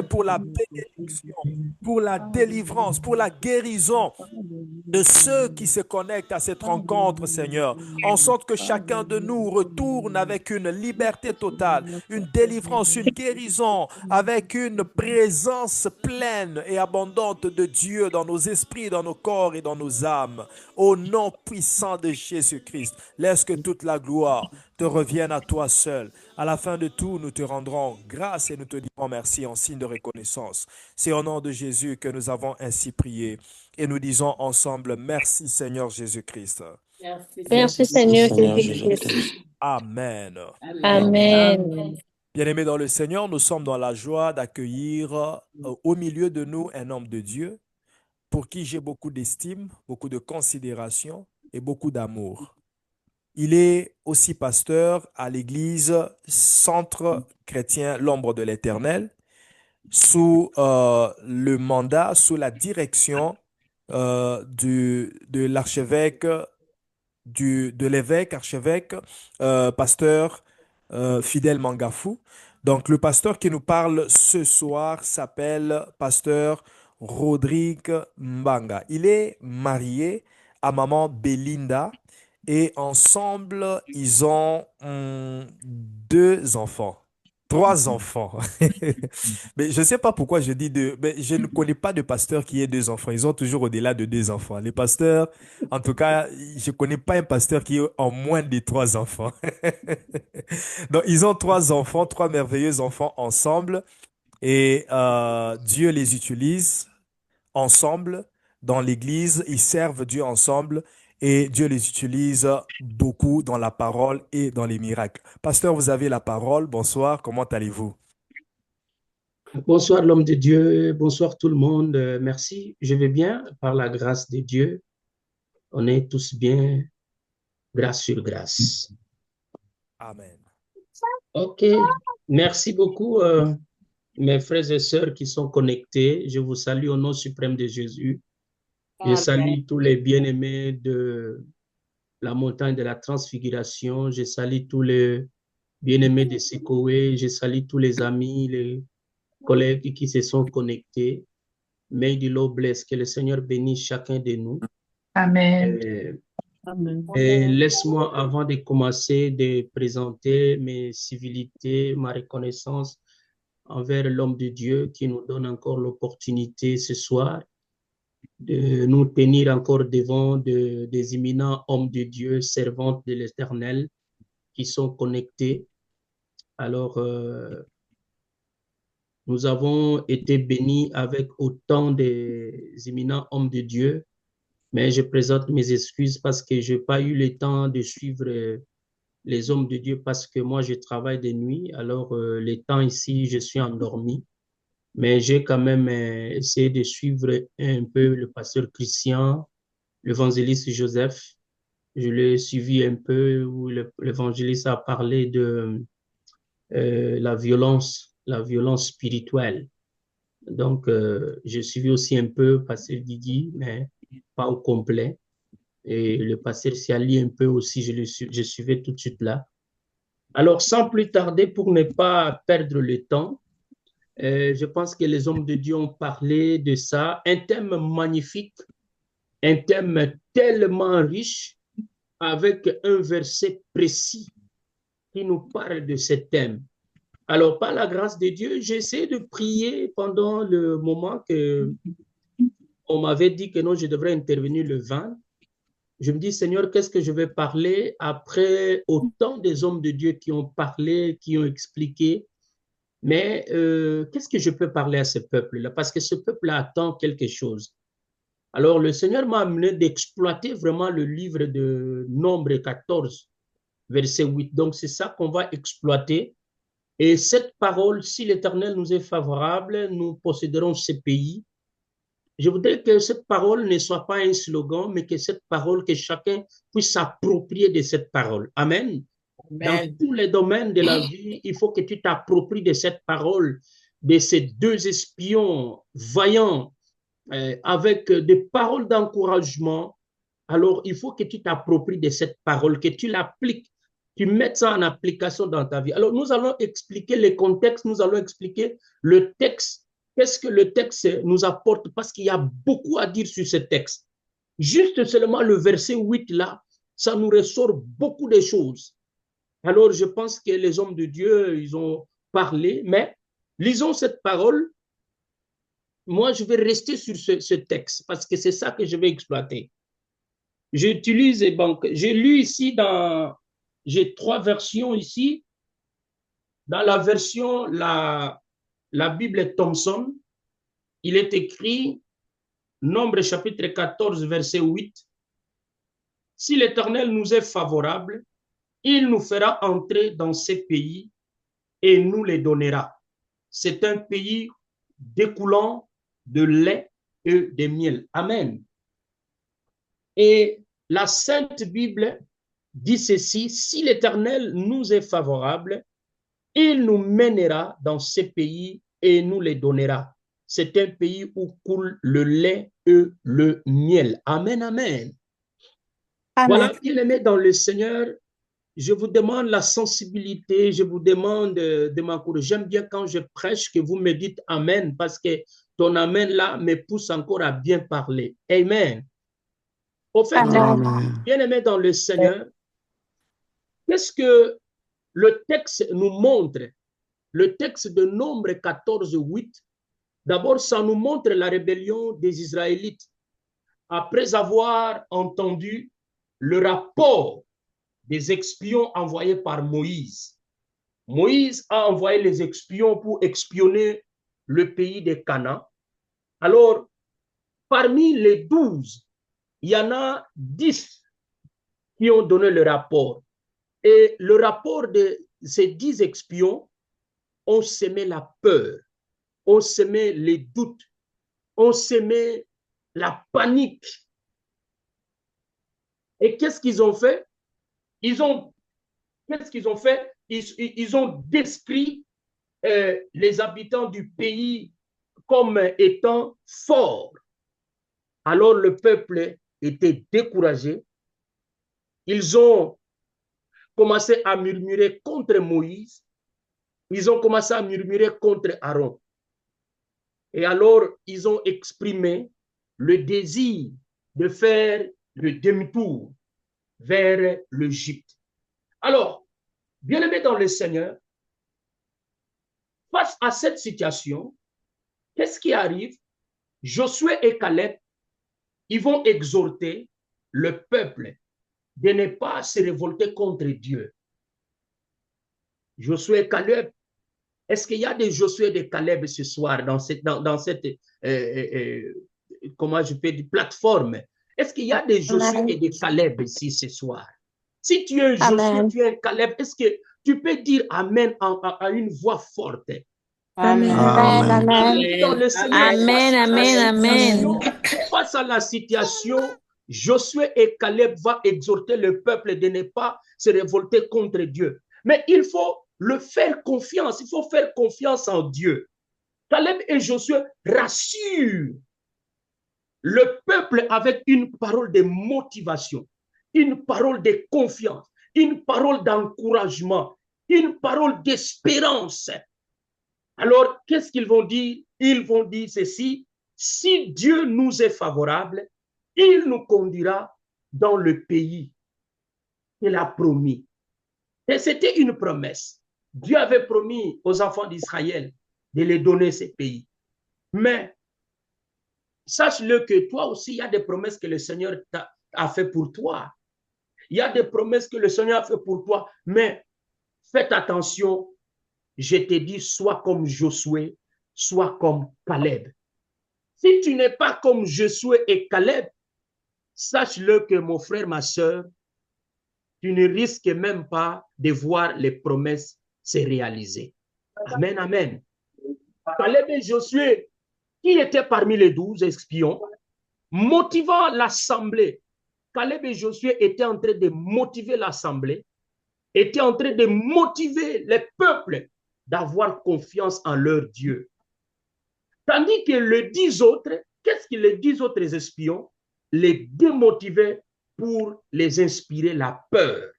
pour la bénédiction, pour la délivrance, pour la guérison de ceux qui se connectent à cette rencontre, Seigneur, en sorte que chacun de nous retourne avec une liberté totale, une délivrance, une guérison, avec une présence pleine et abondante de Dieu dans nos esprits, dans nos corps et dans nos âmes. Au nom puissant de Jésus-Christ, laisse que toute la gloire te revienne à toi seul. À la fin de tout, nous te rendrons grâce et nous te dirons merci en signe de reconnaissance. C'est au nom de Jésus que nous avons ainsi prié. Et nous disons ensemble, merci Seigneur Jésus-Christ. Merci Merci Seigneur Seigneur Jésus-Christ. Jésus-Christ. Amen. Amen. Bien-aimés dans le Seigneur, nous sommes dans la joie d'accueillir au milieu de nous un homme de Dieu pour qui j'ai beaucoup d'estime, beaucoup de considération et beaucoup d'amour. Il est aussi pasteur à l'église Centre chrétien L'Ombre de l'Éternel sous le mandat, sous la direction de l'archevêque, de l'évêque, archevêque, pasteur Fidèle Mangafou. Donc, le pasteur qui nous parle ce soir s'appelle pasteur Rodrigue Mbanga. Il est marié à maman Belinda et ensemble, ils ont deux enfants. Trois enfants. Mais je ne sais pas pourquoi je dis deux. Mais je ne connais pas de pasteur qui ait deux enfants. Ils ont toujours au-delà de deux enfants. Les pasteurs, en tout cas, je ne connais pas un pasteur qui ait en moins de trois enfants. Donc, ils ont trois enfants, trois merveilleux enfants ensemble. Et Dieu les utilise ensemble dans l'église. Ils servent Dieu ensemble. Et Dieu les utilise beaucoup dans la parole et dans les miracles. Pasteur, vous avez la parole. Bonsoir. Comment allez-vous? Bonsoir l'homme de Dieu, bonsoir tout le monde. Merci, je vais bien par la grâce de Dieu. On est tous bien, grâce sur grâce. Amen. Ok, merci beaucoup mes frères et sœurs qui sont connectés. Je vous salue au nom suprême de Jésus. Je salue tous les bien-aimés de la montagne de la transfiguration. Je salue tous les bien-aimés de Sekoé. Je salue tous les amis, les collègues qui se sont connectés. May the Lord bless, que le Seigneur bénisse chacun de nous. Amen. Et laisse-moi, avant de commencer, de présenter mes civilités, ma reconnaissance envers l'homme de Dieu qui nous donne encore l'opportunité ce soir de nous tenir encore devant des éminents hommes de Dieu, servantes de l'Éternel, qui sont connectés. Alors, nous avons été bénis avec autant des éminents hommes de Dieu, mais je présente mes excuses parce que je n'ai pas eu le temps de suivre les hommes de Dieu parce que moi, je travaille de nuit. Alors, les temps ici, je suis endormi. Mais j'ai quand même essayé de suivre un peu le pasteur Christian, l'évangéliste Joseph. Je l'ai suivi un peu où l'évangéliste a parlé de la violence spirituelle. Donc, j'ai suivi aussi un peu pasteur Didi, mais pas au complet. Et le pasteur Siali un peu aussi, je suivais tout de suite là. Alors, sans plus tarder, pour ne pas perdre le temps, je pense que les hommes de Dieu ont parlé de ça. Un thème magnifique, un thème tellement riche, avec un verset précis qui nous parle de ce thème. Alors, par la grâce de Dieu, j'essaie de prier pendant le moment que on m'avait dit que non, je devrais intervenir le 20. Je me dis, Seigneur, qu'est-ce que je vais parler après autant des hommes de Dieu qui ont parlé, qui ont expliqué, mais qu'est-ce que je peux parler à ce peuple-là? Parce que ce peuple attend quelque chose. Alors, le Seigneur m'a amené d'exploiter vraiment le livre de Nombre 14, verset 8. Donc, c'est ça qu'on va exploiter. Et cette parole, si l'Éternel nous est favorable, nous posséderons ce pays. Je voudrais que cette parole ne soit pas un slogan, mais que cette parole, que chacun puisse s'approprier de cette parole. Amen. Dans tous les domaines de la vie, il faut que tu t'appropries de cette parole, de ces deux espions vaillants, avec des paroles d'encouragement. Alors, il faut que tu t'appropries de cette parole, que tu l'appliques tu mettes ça en application dans ta vie. Alors, nous allons expliquer les contextes, nous allons expliquer le texte, qu'est-ce que le texte nous apporte, parce qu'il y a beaucoup à dire sur ce texte. Juste seulement le verset 8 là, ça nous ressort beaucoup de choses. Alors, je pense que les hommes de Dieu, ils ont parlé, mais lisons cette parole. Moi, je vais rester sur ce texte parce que c'est ça que je vais exploiter. J'utilise, j'ai lu ici j'ai 3 versions ici. Dans la version, la Bible Thompson, il est écrit, Nombre chapitre 14, verset 8, « Si l'Éternel nous est favorable, il nous fera entrer dans ces pays et nous les donnera. C'est un pays découlant de lait et de miel. » Amen. Et la Sainte Bible dit ceci, « Si l'Éternel nous est favorable, il nous mènera dans ces pays et nous les donnera. C'est un pays où coule le lait et le miel. » Amen, amen. Voilà, bien-aimés dans le Seigneur, je vous demande la sensibilité, je vous demande de m'encourager. J'aime bien quand je prêche que vous me dites amen, parce que ton amen là me pousse encore à bien parler. Amen. Au fait, bien-aimés dans le Seigneur, qu'est-ce que le texte nous montre? Le texte de Nombre 14, 8, d'abord, ça nous montre la rébellion des Israélites. Après avoir entendu le rapport des espions envoyés par Moïse. Moïse a envoyé les espions pour espionner le pays de Canaan. Alors, parmi les 12, il y en a 10 qui ont donné le rapport. Et le rapport de ces 10 espions ont semé la peur, ont semé les doutes, ont semé la panique. Et qu'est-ce qu'ils ont fait? Qu'est-ce qu'ils ont fait? Ils ont décrit les habitants du pays comme étant forts. Alors le peuple était découragé. Ils ont commencé à murmurer contre Moïse. Ils ont commencé à murmurer contre Aaron. Et alors, ils ont exprimé le désir de faire le demi-tour vers l'Égypte. Alors, bien-aimés dans le Seigneur, face à cette situation, qu'est-ce qui arrive? Josué et Caleb, ils vont exhorter le peuple de ne pas se révolter contre Dieu. Josué et Caleb, est-ce qu'il y a des Josué et des Caleb ce soir dans cette comment je peux dire, plateforme? Est-ce qu'il y a des Josué et des Caleb ici ce soir? Si tu es un Josué, tu es un Caleb, est-ce que tu peux dire Amen à une voix forte? Amen. Amen. Amen. Amen. Face à la situation, Josué et Caleb vont exhorter le peuple de ne pas se révolter contre Dieu. Mais il faut le faire confiance, il faut faire confiance en Dieu. Caleb et Josué rassurent le peuple avec une parole de motivation, une parole de confiance, une parole d'encouragement, une parole d'espérance. Alors, qu'est-ce qu'ils vont dire? Ils vont dire ceci: si Dieu nous est favorable, il nous conduira dans le pays qu'il a promis. Et c'était une promesse. Dieu avait promis aux enfants d'Israël de les donner ces pays. Mais sache-le que toi aussi, il y a des promesses que le Seigneur a fait pour toi. Il y a des promesses que le Seigneur a fait pour toi. Mais faites attention, je te dis, sois comme Josué, sois comme Caleb. Si tu n'es pas comme Josué et Caleb, sache-le que mon frère, ma soeur, tu ne risques même pas de voir les promesses se réaliser. Amen, amen. Caleb et Josué, qui étaient parmi les 12 espions, motivant l'assemblée. Caleb et Josué étaient en train de motiver l'assemblée, étaient en train de motiver les peuples d'avoir confiance en leur Dieu. Tandis que les 10 autres, qu'est-ce que les 10 autres espions les démotivaient pour les inspirer la peur.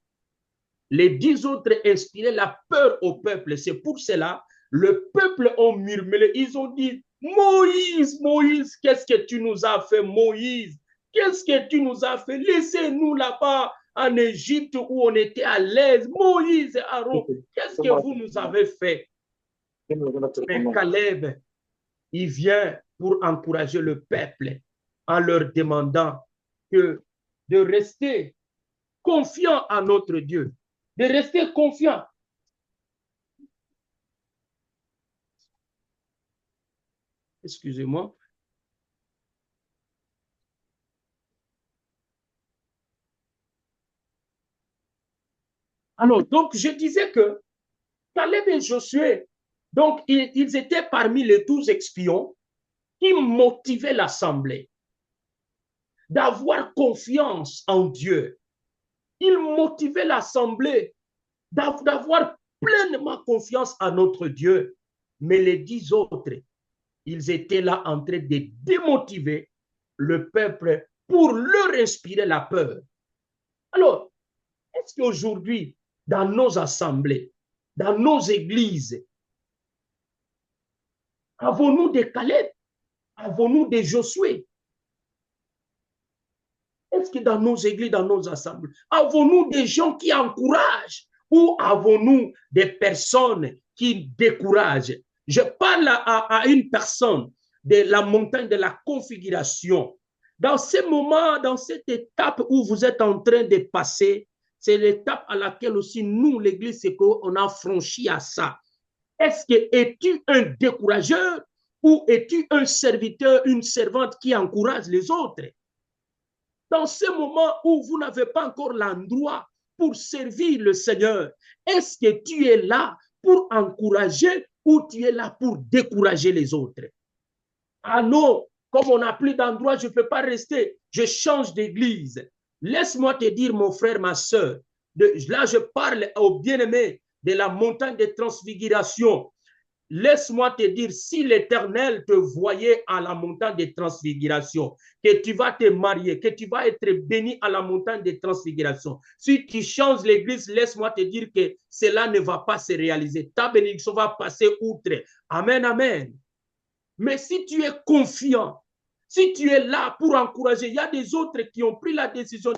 Les 10 autres inspiraient la peur au peuple. C'est pour cela, le peuple a murmuré. Ils ont dit, Moïse, Moïse, qu'est-ce que tu nous as fait, Moïse? Qu'est-ce que tu nous as fait? Laissez-nous là-bas en Égypte où on était à l'aise. Moïse et Aaron, qu'est-ce que vous nous avez fait? Mais Caleb, il vient pour encourager le peuple en leur demandant de rester confiant à notre Dieu, de rester confiant. Excusez-moi. Alors, donc, je disais que Caleb et Josué, donc, ils étaient parmi les 12 espions qui motivaient l'assemblée d'avoir confiance en Dieu. Ils motivaient l'assemblée d'avoir pleinement confiance en notre Dieu. Mais les 10 autres, ils étaient là en train de démotiver le peuple pour leur inspirer la peur. Alors, est-ce qu'aujourd'hui, dans nos assemblées, dans nos églises, avons-nous des Caleb? Avons-nous des Josué? Est-ce que dans nos églises, dans nos assemblées, avons-nous des gens qui encouragent ou avons-nous des personnes qui découragent? Je parle à une personne de la montagne de la configuration. Dans ce moment, dans cette étape où vous êtes en train de passer, c'est l'étape à laquelle aussi nous, l'Église, c'est qu'on a franchi à ça. Est-ce que es-tu un décourageur ou es-tu un serviteur, une servante qui encourage les autres? Dans ce moment où vous n'avez pas encore l'endroit pour servir le Seigneur, est-ce que tu es là pour encourager ou tu es là pour décourager les autres? Ah non, comme on n'a plus d'endroit, je ne peux pas rester. Je change d'église. Laisse-moi te dire, mon frère, ma soeur, là je parle aux bien-aimés de la montagne de transfiguration. Laisse-moi te dire, si l'Éternel te voyait à la montagne de transfiguration, que tu vas te marier, que tu vas être béni à la montagne de transfiguration, si tu changes l'église, laisse-moi te dire que cela ne va pas se réaliser. Ta bénédiction va passer outre. Amen, amen. Mais si tu es confiant, si tu es là pour encourager, il y a des autres qui ont pris la décision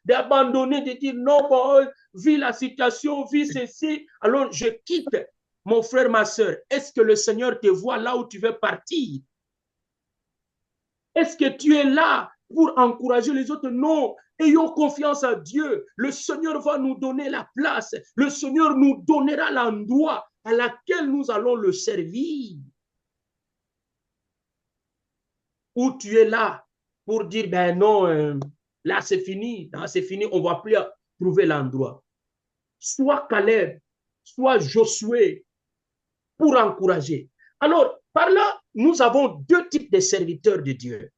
d'abandonner, de dire non, bon, vu la situation, vu ceci, alors je quitte. Mon frère, ma soeur, est-ce que le Seigneur te voit là où tu veux partir? Est-ce que tu es là pour encourager les autres? Non, ayons confiance en Dieu. Le Seigneur va nous donner la place. Le Seigneur nous donnera l'endroit à laquelle nous allons le servir. Ou tu es là pour dire, ben non, là c'est fini, on ne va plus trouver l'endroit. Soit Caleb, soit Josué, pour encourager. Alors, par là, nous avons deux types de serviteurs de Dieu.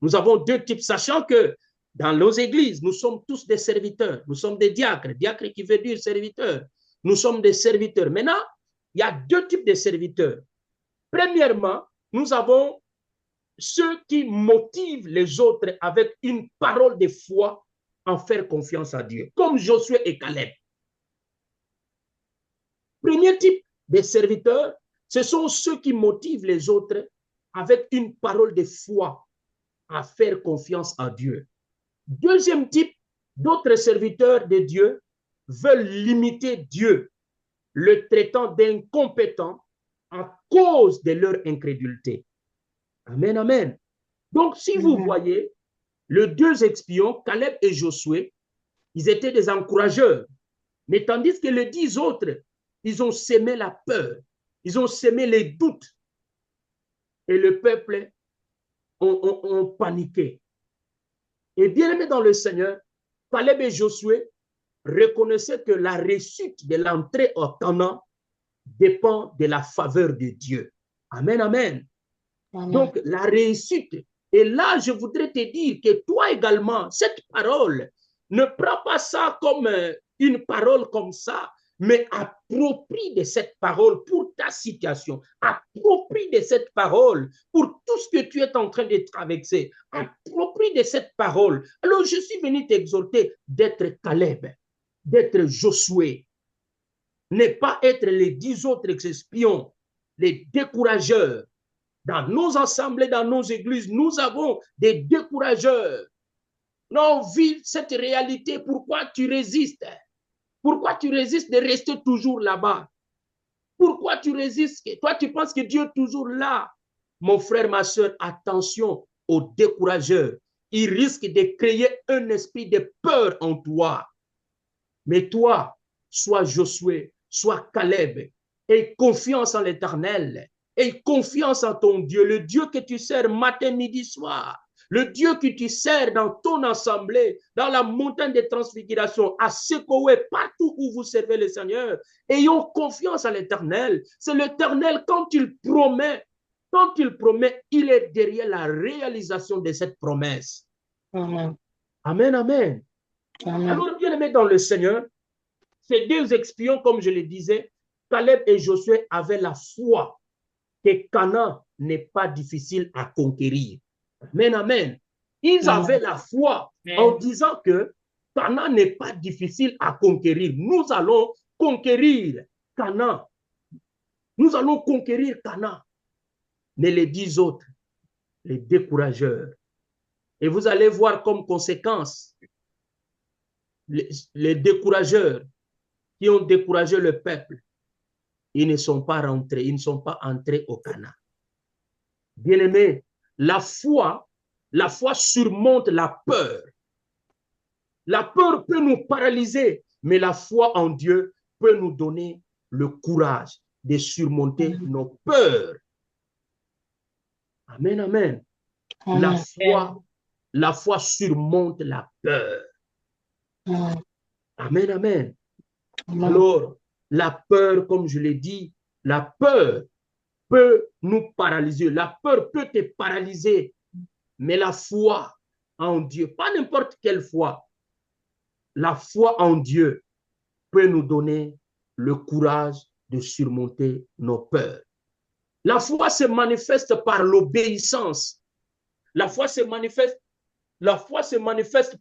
Nous avons deux types, sachant que dans nos églises, nous sommes tous des serviteurs. Nous sommes des diacres. Diacre qui veut dire serviteur. Nous sommes des serviteurs. Maintenant, il y a deux types de serviteurs. Premièrement, nous avons ceux qui motivent les autres avec une parole de foi en faire confiance à Dieu, comme Josué et Caleb. Premier type de serviteurs, ce sont ceux qui motivent les autres avec une parole de foi à faire confiance à Dieu. Deuxième type, d'autres serviteurs de Dieu veulent limiter Dieu, le traitant d'incompétent à cause de leur incrédulité. Amen, amen. Donc, si vous voyez, les deux espions, Caleb et Josué, ils étaient des encourageurs. Mais tandis que les 10 autres, ils ont sémé la peur, ils ont sémé les doutes. Et le peuple ont paniqué. Et bien aimé dans le Seigneur, Caleb et Josué reconnaissaient que la réussite de l'entrée au Canaan dépend de la faveur de Dieu. Amen, amen. Amen. Donc, la réussite. Et là, je voudrais te dire que toi également, cette parole, ne prends pas ça comme une parole comme ça, mais approprie de cette parole pour ta situation, approprie de cette parole pour tout ce que tu es en train de traverser, approprie de cette parole. Alors, je suis venu t'exhorter d'être Caleb, d'être Josué, ne pas être les 10 autres espions, les décourageurs. Dans nos assemblées, dans nos églises, nous avons des décourageurs. Non, vive cette réalité. Pourquoi tu résistes? Pourquoi tu résistes de rester toujours là-bas? Pourquoi tu résistes? Toi, tu penses que Dieu est toujours là. Mon frère, ma soeur, attention aux décourageurs. Ils risquent de créer un esprit de peur en toi. Mais toi, sois Josué, sois Caleb, aie confiance en l'Éternel, aie confiance en ton Dieu, le Dieu que tu sers matin, midi, soir, le Dieu que tu sers dans ton assemblée, dans la montagne de transfiguration, à Sekoé, partout où vous servez le Seigneur. Ayons confiance en l'Éternel. C'est l'Éternel, quand il promet, il est derrière la réalisation de cette promesse. Amen. Amen, amen. Amen. Alors, bien aimé dans le Seigneur, ces deux espions, comme je le disais, Caleb et Josué avaient la foi que Canaan n'est pas difficile à conquérir. Amen, amen. Ils avaient la foi en disant que Canaan n'est pas difficile à conquérir. Nous allons conquérir Canaan. Nous allons conquérir Canaan. Mais les 10 autres, les décourageurs. Et vous allez voir comme conséquence les décourageurs qui ont découragé le peuple. Ils ne sont pas rentrés, ils ne sont pas entrés au Canaan. Bien-aimés, la foi surmonte la peur. La peur peut nous paralyser, mais la foi en Dieu peut nous donner le courage de surmonter nos peurs. Amen, amen. La foi surmonte la peur. Amen, amen. Alors, la peur, comme je l'ai dit, la peur peut nous paralyser. La peur peut te paralyser. Mais la foi en Dieu, pas n'importe quelle foi, la foi en Dieu peut nous donner le courage de surmonter nos peurs. La foi se manifeste par l'obéissance. La foi se manifeste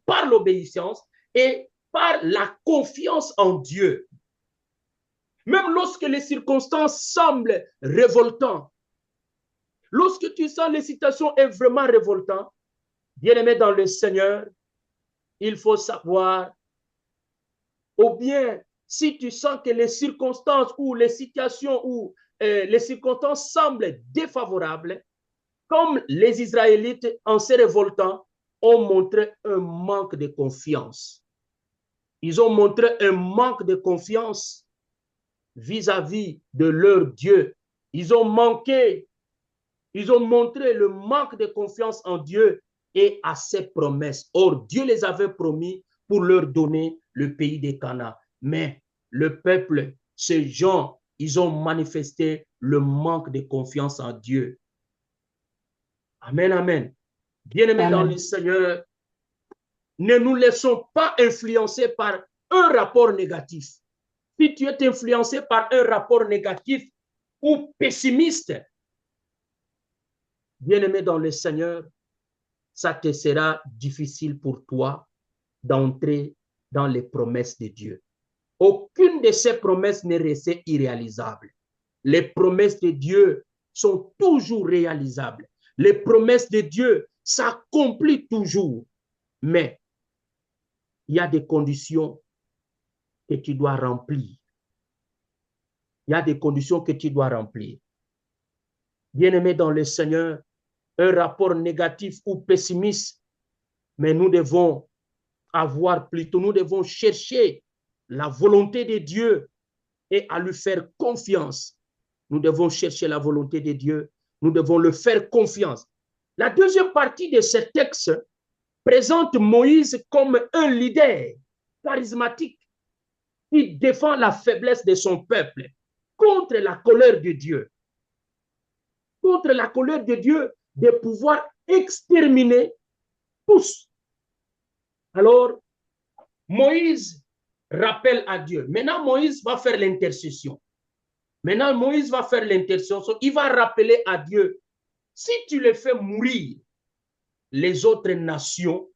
par l'obéissance et par la confiance en Dieu. Même lorsque les circonstances semblent révoltantes, lorsque tu sens les situations est vraiment révoltantes, bien-aimé dans le Seigneur, il faut savoir, ou bien si tu sens que les circonstances ou les situations ou les circonstances semblent défavorables, comme les Israélites en se révoltant ont montré un manque de confiance. Ils ont montré un manque de confiance vis-à-vis de leur Dieu. Ils ont montré le manque de confiance en Dieu et à ses promesses. Or, Dieu les avait promis pour leur donner le pays des Canaan. Mais le peuple, ces gens, ils ont manifesté le manque de confiance en Dieu. Amen, amen. Bien-aimés dans le Seigneur, ne nous laissons pas influencer par un rapport négatif. Si tu es influencé par un rapport négatif ou pessimiste, bien-aimé dans le Seigneur, ça te sera difficile pour toi d'entrer dans les promesses de Dieu. Aucune de ces promesses n'est restée irréalisable. Les promesses de Dieu sont toujours réalisables. Les promesses de Dieu s'accomplissent toujours. Mais il y a des conditions que tu dois remplir. Il y a des conditions que tu dois remplir. Bien-aimé dans le Seigneur, un rapport négatif ou pessimiste, mais nous devons nous devons chercher la volonté de Dieu et à lui faire confiance. Nous devons chercher la volonté de Dieu. Nous devons le faire confiance. La deuxième partie de ce texte présente Moïse comme un leader charismatique qui défend la faiblesse de son peuple contre la colère de Dieu. Contre la colère de Dieu de pouvoir exterminer tous. Alors, Moïse rappelle à Dieu. Maintenant, Moïse va faire l'intercession. Il va rappeler à Dieu, si tu les fais mourir, les autres nations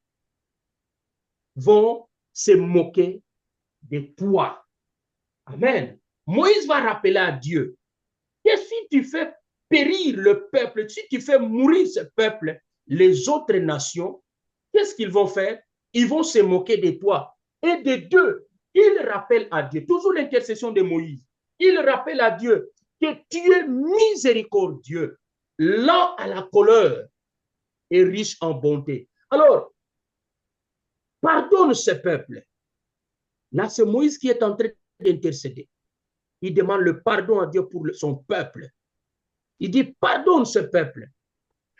vont se moquer des toits. Amen. Moïse va rappeler à Dieu que si tu fais périr le peuple, si tu fais mourir ce peuple, les autres nations, qu'est-ce qu'ils vont faire? Ils vont se moquer de toi. Et de deux, il rappelle à Dieu, toujours l'intercession de Moïse, il rappelle à Dieu que tu es miséricordieux, lent à la colère et riche en bonté. Alors, pardonne ce peuple. Là, c'est Moïse qui est en train d'intercéder. Il demande le pardon à Dieu pour son peuple. Il dit, pardonne ce peuple.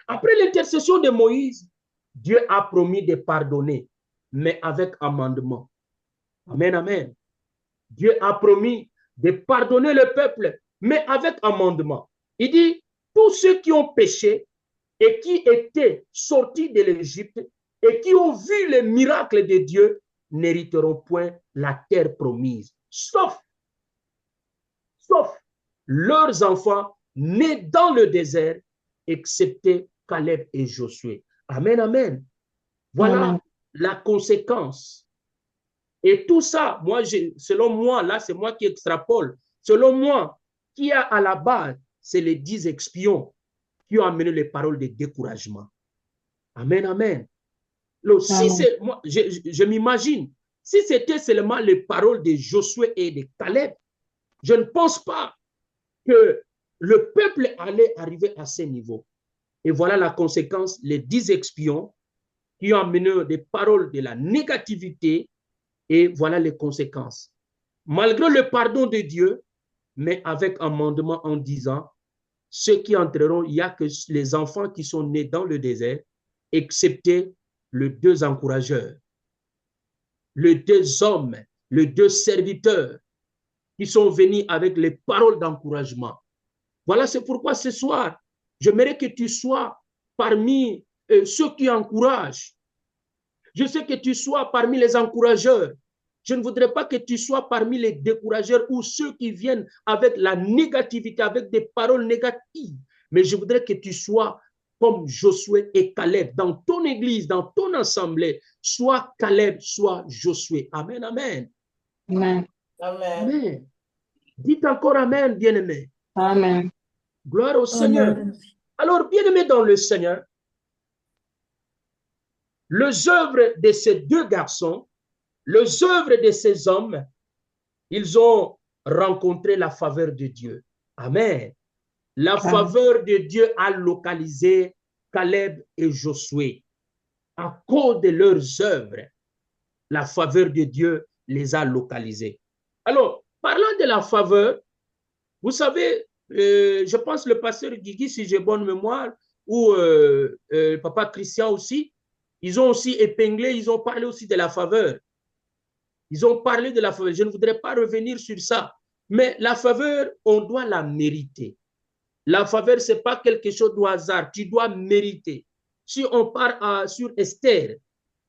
Après l'intercession de Moïse, Dieu a promis de pardonner, mais avec amendement. Amen, amen. Dieu a promis de pardonner le peuple, mais avec amendement. Il dit, tous ceux qui ont péché et qui étaient sortis de l'Égypte et qui ont vu les miracles de Dieu n'hériteront point la terre promise, sauf leurs enfants nés dans le désert, excepté Caleb et Josué. Amen, amen. Voilà Amen. la conséquence. Et tout ça, moi, selon moi, là, c'est moi qui extrapole. Selon moi, qui a à la base, c'est les 10 espions qui ont amené les paroles de découragement. Amen, amen. Donc, si c'est, moi, je m'imagine, si c'était seulement les paroles de Josué et de Caleb, je ne pense pas que le peuple allait arriver à ce niveau. Et voilà la conséquence, les 10 espions qui ont amené des paroles de la négativité, et voilà les conséquences. Malgré le pardon de Dieu, mais avec un mandement en disant, ceux qui entreront, il n'y a que les enfants qui sont nés dans le désert, excepté les 2 encourageurs, les 2 hommes, les 2 serviteurs qui sont venus avec les paroles d'encouragement. Voilà, c'est pourquoi ce soir, j'aimerais que tu sois parmi ceux qui encouragent. Je sais que tu sois parmi les encourageurs. Je ne voudrais pas que tu sois parmi les décourageurs ou ceux qui viennent avec la négativité, avec des paroles négatives. Mais je voudrais que tu sois comme Josué et Caleb dans ton église, dans ton assemblée. Soit Caleb, soit Josué. Amen, amen. Amen. Amen. Dites encore amen, bien-aimé. Amen. Gloire au Seigneur. Amen. Alors, bien-aimé dans le Seigneur, les œuvres de ces 2 garçons, les œuvres de ces hommes, ils ont rencontré la faveur de Dieu. Amen. La faveur de Dieu a localisé Caleb et Josué. À cause de leurs œuvres, la faveur de Dieu les a localisés. Alors, parlant de la faveur, vous savez, je pense le pasteur Guigui, si j'ai bonne mémoire, ou papa Christian aussi, ils ont aussi épinglé, ils ont parlé aussi de la faveur. Ils ont parlé de la faveur. Je ne voudrais pas revenir sur ça. Mais la faveur, on doit la mériter. La faveur, ce n'est pas quelque chose de hasard. Tu dois mériter. Si on part sur Esther,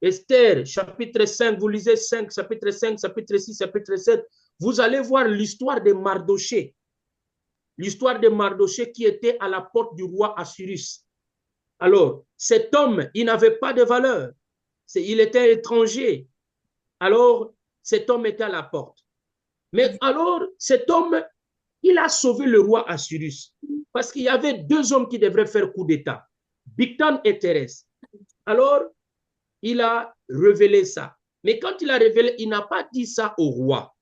Esther, chapitre 5, vous lisez 5, chapitre 5, chapitre 6, chapitre 7, vous allez voir l'histoire de Mardoché. L'histoire de Mardoché qui était à la porte du roi Assyrus. Alors, cet homme, il n'avait pas de valeur. Il était étranger. Alors, cet homme était à la porte. Mais alors, cet homme, il a sauvé le roi Assyrus. Parce qu'il y avait 2 hommes qui devraient faire coup d'État, Bigtan et Thérèse. Alors, il a révélé ça. Mais quand il a révélé, il n'a pas dit ça au roi.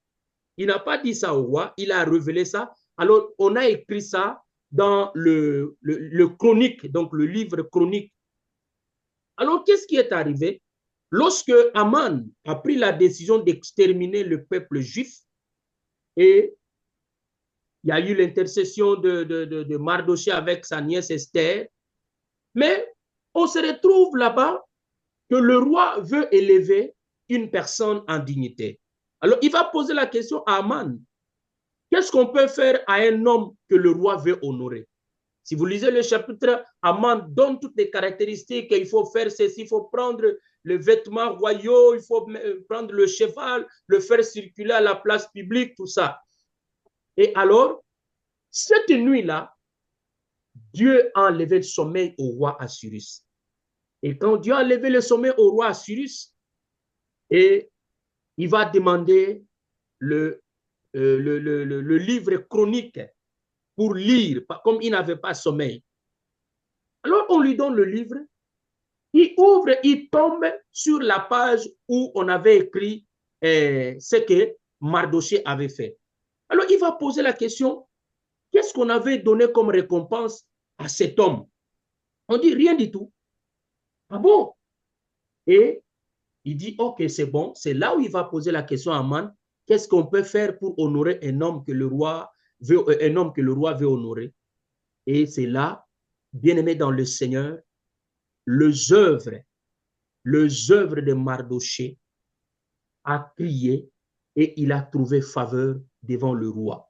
Il n'a pas dit ça au roi, il a révélé ça. Alors, on a écrit ça dans le chronique, donc le livre chronique. Alors, qu'est-ce qui est arrivé? Lorsque Aman a pris la décision d'exterminer le peuple juif, et il y a eu l'intercession de Mardoché avec sa nièce Esther, mais on se retrouve là-bas que le roi veut élever une personne en dignité. Alors, il va poser la question à Aman. Qu'est-ce qu'on peut faire à un homme que le roi veut honorer? Si vous lisez le chapitre, Aman donne toutes les caractéristiques, il faut faire ceci, il faut prendre le vêtement royaux, il faut prendre le cheval, le faire circuler à la place publique, tout ça. Et alors, cette nuit-là, Dieu a enlevé le sommeil au roi Assyrus. Et quand Dieu a enlevé le sommeil au roi Assyrus, et il va demander le livre chronique pour lire, comme il n'avait pas sommeil. Alors, on lui donne le livre, il ouvre, il tombe sur la page où on avait écrit ce que Mardochée avait fait. Alors, il va poser la question, qu'est-ce qu'on avait donné comme récompense à cet homme? On dit rien du tout. Ah bon? Et il dit, ok, c'est bon. C'est là où il va poser la question à Aman, qu'est-ce qu'on peut faire pour honorer un homme que le roi veut honorer? Et c'est là, bien-aimé dans le Seigneur, les œuvres de Mardochée a crié et il a trouvé faveur devant le roi.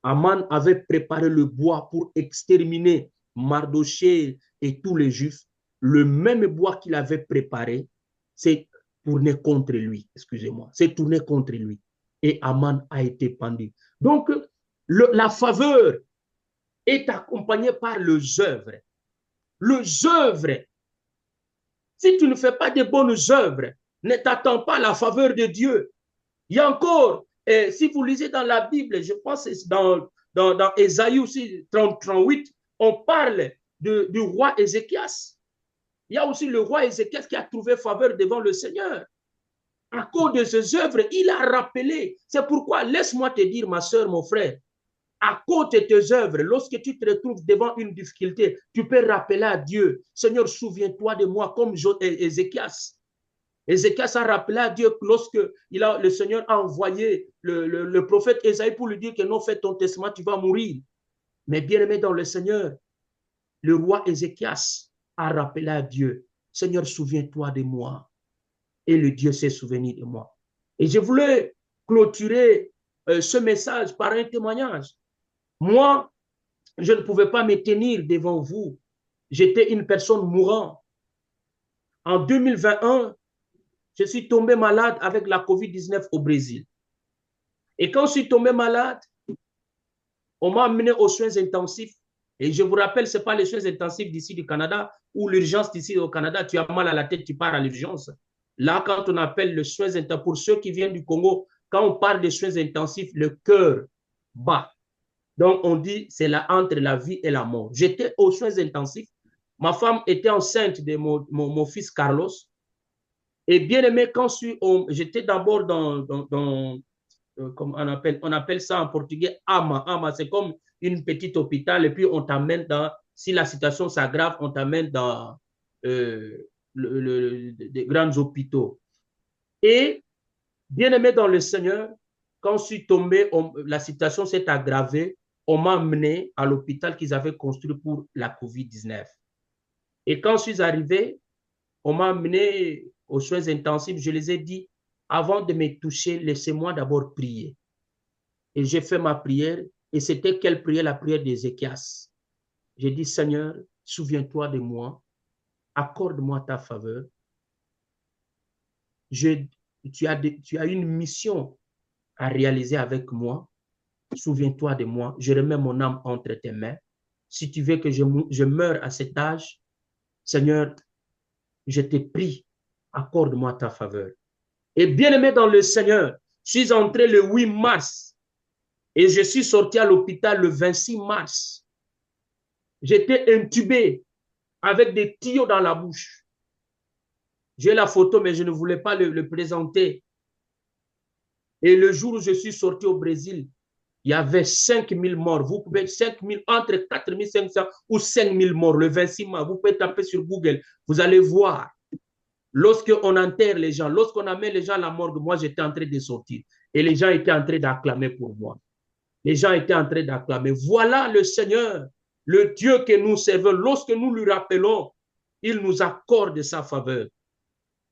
Aman avait préparé le bois pour exterminer Mardochée et tous les Juifs. Le même bois qu'il avait préparé, c'est tourné contre lui, excusez-moi, c'est tourné contre lui. Et Aman a été pendu. Donc, la faveur est accompagnée par les œuvres. Les œuvres, si tu ne fais pas de bonnes œuvres, ne t'attends pas à la faveur de Dieu. Il y a encore, si vous lisez dans la Bible, je pense dans Ésaïe aussi 38, on parle du roi Ézéchias. Il y a aussi le roi Ézéchias qui a trouvé faveur devant le Seigneur. À cause de ses œuvres, il a rappelé. C'est pourquoi, laisse-moi te dire, ma soeur, mon frère, à cause de tes œuvres, lorsque tu te retrouves devant une difficulté, tu peux rappeler à Dieu, Seigneur, souviens-toi de moi, comme Ézéchias. Ézéchias a rappelé à Dieu que lorsque le Seigneur a envoyé le prophète Ésaïe pour lui dire que non, fais ton testament, tu vas mourir. Mais bien aimé dans le Seigneur, le roi Ézéchias a rappelé à Dieu, Seigneur, souviens-toi de moi. Et le Dieu s'est souvenu de moi. Et je voulais clôturer ce message par un témoignage. Moi, je ne pouvais pas me tenir devant vous. J'étais une personne mourante. En 2021, je suis tombé malade avec la COVID-19 au Brésil. Et quand je suis tombé malade, on m'a amené aux soins intensifs. Et je vous rappelle, ce n'est pas les soins intensifs d'ici du Canada ou l'urgence d'ici au Canada. Tu as mal à la tête, tu pars à l'urgence. Là, quand on appelle les soins intensifs, pour ceux qui viennent du Congo, quand on parle de soins intensifs, le cœur bat. Donc, on dit c'est là entre la vie et la mort. J'étais aux soins intensifs. Ma femme était enceinte de mon fils Carlos. Et bien aimé, quand j'étais d'abord comme on appelle ça en portugais, ama. Ama, c'est comme une petite hôpital et puis on t'amène si la situation s'aggrave, on t'amène dans des grands hôpitaux. Et bien aimé dans le Seigneur, quand je suis tombé, la situation s'est aggravée, on m'a amené à l'hôpital qu'ils avaient construit pour la COVID-19. Et quand je suis arrivé, on m'a amené aux soins intensifs. Je les ai dit, avant de me toucher, laissez-moi d'abord prier. Et j'ai fait ma prière. Et c'était quelle prière? La prière d'Ézéchias. J'ai dit, Seigneur, souviens-toi de moi. Accorde-moi ta faveur. Tu as une mission à réaliser avec moi. Souviens-toi de moi. Je remets mon âme entre tes mains. Si tu veux que je meure à cet âge, Seigneur, je te prie, accorde-moi ta faveur. Et bien aimé dans le Seigneur, je suis entré le 8 mars et je suis sorti à l'hôpital le 26 mars. J'étais intubé avec des tuyaux dans la bouche. J'ai la photo, mais je ne voulais pas le présenter. Et le jour où je suis sorti au Brésil, il y avait 5000 morts. Vous pouvez, 5000, entre 4500 ou 5000 morts le 26 mars. Vous pouvez taper sur Google. Vous allez voir. Lorsqu'on enterre les gens, lorsqu'on amène les gens à la morgue, moi, j'étais en train de sortir. Et les gens étaient en train d'acclamer pour moi. Les gens étaient en train d'acclamer. Voilà le Seigneur, le Dieu que nous servons. Lorsque nous lui rappelons, il nous accorde sa faveur.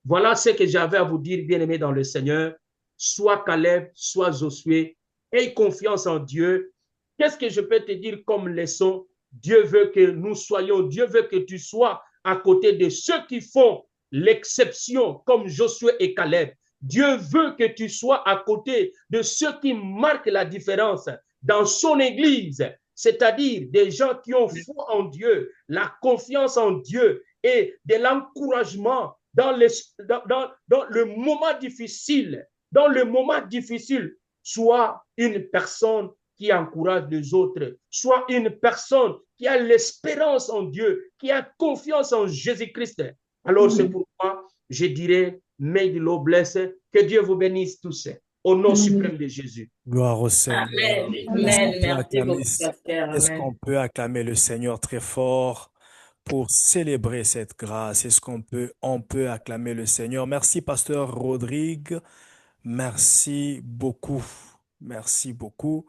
Voilà ce que j'avais à vous dire, bien-aimés dans le Seigneur. Sois Caleb, sois Josué. Aie confiance en Dieu. Qu'est-ce que je peux te dire comme leçon? Dieu veut que nous soyons, Dieu veut que tu sois à côté de ceux qui font l'exception comme Josué et Caleb. Dieu veut que tu sois à côté de ceux qui marquent la différence dans son église, c'est-à-dire des gens qui ont foi en Dieu, la confiance en Dieu et de l'encouragement dans le moment difficile. Dans le moment difficile, Sois une personne qui encourage les autres. Sois une personne qui a l'espérance en Dieu, qui a confiance en Jésus-Christ. Alors, c'est pourquoi je dirais, may the Lord bless. Que Dieu vous bénisse tous. Au nom suprême de Jésus. Gloire au Seigneur. Amen. Est-ce qu'on peut acclamer le Seigneur très fort pour célébrer cette grâce? Est-ce on peut acclamer le Seigneur? Merci, Pasteur Rodrigue. Merci beaucoup. Merci beaucoup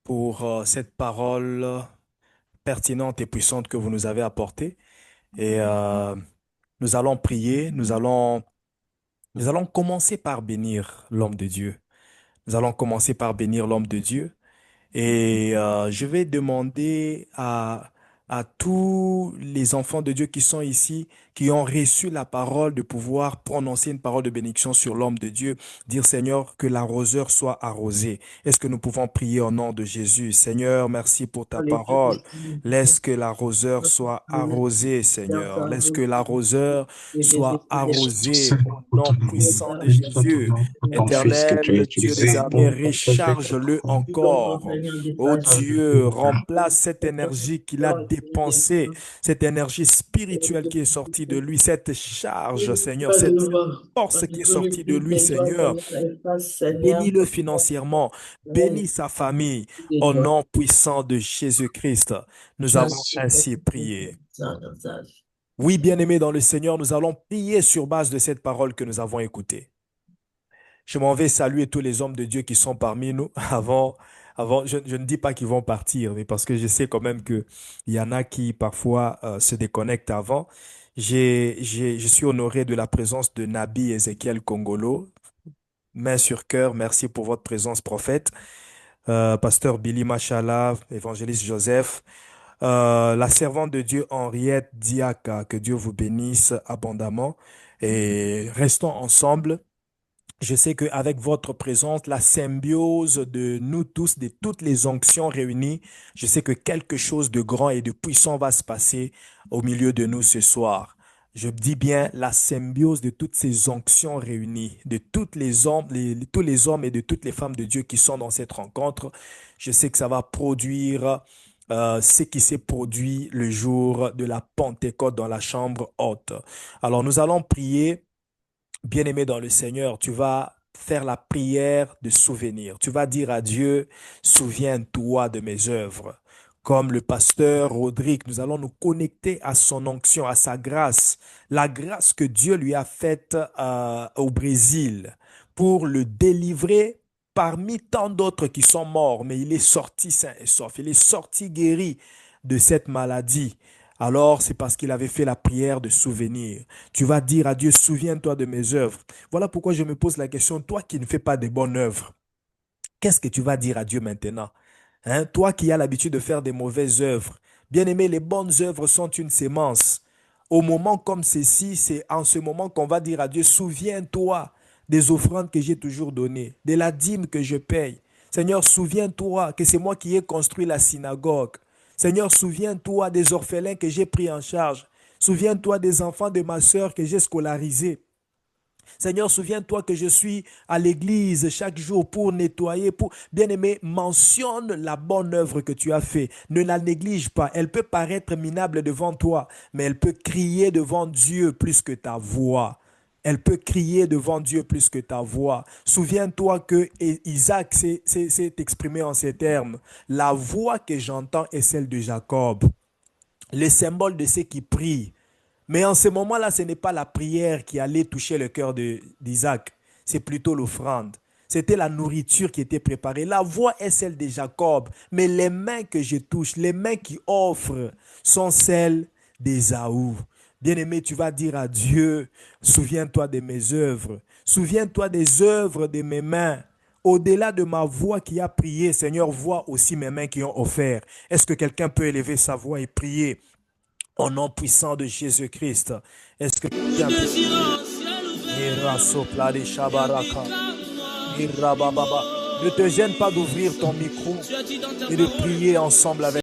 pour cette parole pertinente et puissante que vous nous avez apportée. Et nous allons prier, nous allons commencer par bénir l'homme de Dieu. Nous allons commencer par bénir l'homme de Dieu. Et je vais demander à tous les enfants de Dieu qui sont ici, qui ont reçu la parole, de pouvoir prononcer une parole de bénédiction sur l'homme de Dieu, dire Seigneur, que l'arroseur soit arrosé. Est-ce que nous pouvons prier au nom de Jésus? Seigneur, merci pour ta parole. Laisse que l'arroseur soit arrosé, Seigneur. Laisse que l'arroseur soit arrosé au nom puissant de Jésus. Éternel, Dieu des armées, recharge-le encore. Oh Dieu, remplace cette énergie qu'il a dépensée, cette énergie spirituelle qui est sortie de lui, cette charge, Seigneur, cette force qui est sortie de lui, Seigneur. Bénis-le financièrement, bénis sa famille, au nom puissant de Jésus-Christ. Nous avons ainsi prié. Oui, bien-aimés dans le Seigneur, nous allons prier sur base de cette parole que nous avons écoutée. Je m'en vais saluer tous les hommes de Dieu qui sont parmi nous avant, je ne dis pas qu'ils vont partir, mais parce que je sais quand même qu'il y en a qui parfois se déconnectent avant. Je suis honoré de la présence de Nabi Ezekiel Kongolo. Main sur cœur, merci pour votre présence, prophète. Pasteur Billy Machala, évangéliste Joseph, la servante de Dieu Henriette Diaka, que Dieu vous bénisse abondamment. Et restons ensemble. Je sais qu'avec votre présence, la symbiose de nous tous, de toutes les onctions réunies, je sais que quelque chose de grand et de puissant va se passer au milieu de nous ce soir. Je dis bien la symbiose de toutes ces onctions réunies, de tous les hommes et de toutes les femmes de Dieu qui sont dans cette rencontre. Je sais que ça va produire ce qui s'est produit le jour de la Pentecôte dans la chambre haute. Alors nous allons prier. Bien-aimé dans le Seigneur, tu vas faire la prière de souvenir. Tu vas dire à Dieu, souviens-toi de mes œuvres. Comme le pasteur Rodrigue, nous allons nous connecter à son onction, à sa grâce, la grâce que Dieu lui a faite au Brésil pour le délivrer parmi tant d'autres qui sont morts, mais il est sorti sain et sauf, il est sorti guéri de cette maladie. Alors, c'est parce qu'il avait fait la prière de souvenir. Tu vas dire à Dieu, souviens-toi de mes œuvres. Voilà pourquoi je me pose la question, toi qui ne fais pas de bonnes œuvres, qu'est-ce que tu vas dire à Dieu maintenant? Toi qui as l'habitude de faire des mauvaises œuvres. Bien-aimé, les bonnes œuvres sont une sémence. Au moment comme ceci, c'est en ce moment qu'on va dire à Dieu, souviens-toi des offrandes que j'ai toujours données, de la dîme que je paye. Seigneur, souviens-toi que c'est moi qui ai construit la synagogue. Seigneur, souviens-toi des orphelins que j'ai pris en charge. Souviens-toi des enfants de ma sœur que j'ai scolarisés. Seigneur, souviens-toi que je suis à l'église chaque jour pour nettoyer, pour... Bien-aimé, mentionne la bonne œuvre que tu as faite. Ne la néglige pas. Elle peut paraître minable devant toi, mais elle peut crier devant Dieu plus que ta voix. Elle peut crier devant Dieu plus que ta voix. Souviens-toi que Isaac s'est exprimé en ces termes. La voix que j'entends est celle de Jacob, le symbole de ceux qui prient. Mais en ce moment-là, ce n'est pas la prière qui allait toucher le cœur d'Isaac. C'est plutôt l'offrande. C'était la nourriture qui était préparée. La voix est celle de Jacob. Mais les mains que je touche, les mains qui offrent, sont celles d'Ésaü. Bien-aimé, tu vas dire à Dieu, souviens-toi de mes œuvres. Souviens-toi des œuvres de mes mains. Au-delà de ma voix qui a prié, Seigneur, vois aussi mes mains qui ont offert. Est-ce que quelqu'un peut élever sa voix et prier au nom puissant de Jésus-Christ? Est-ce que quelqu'un peut prier? Ne te gêne pas d'ouvrir ton micro et de prier ensemble avec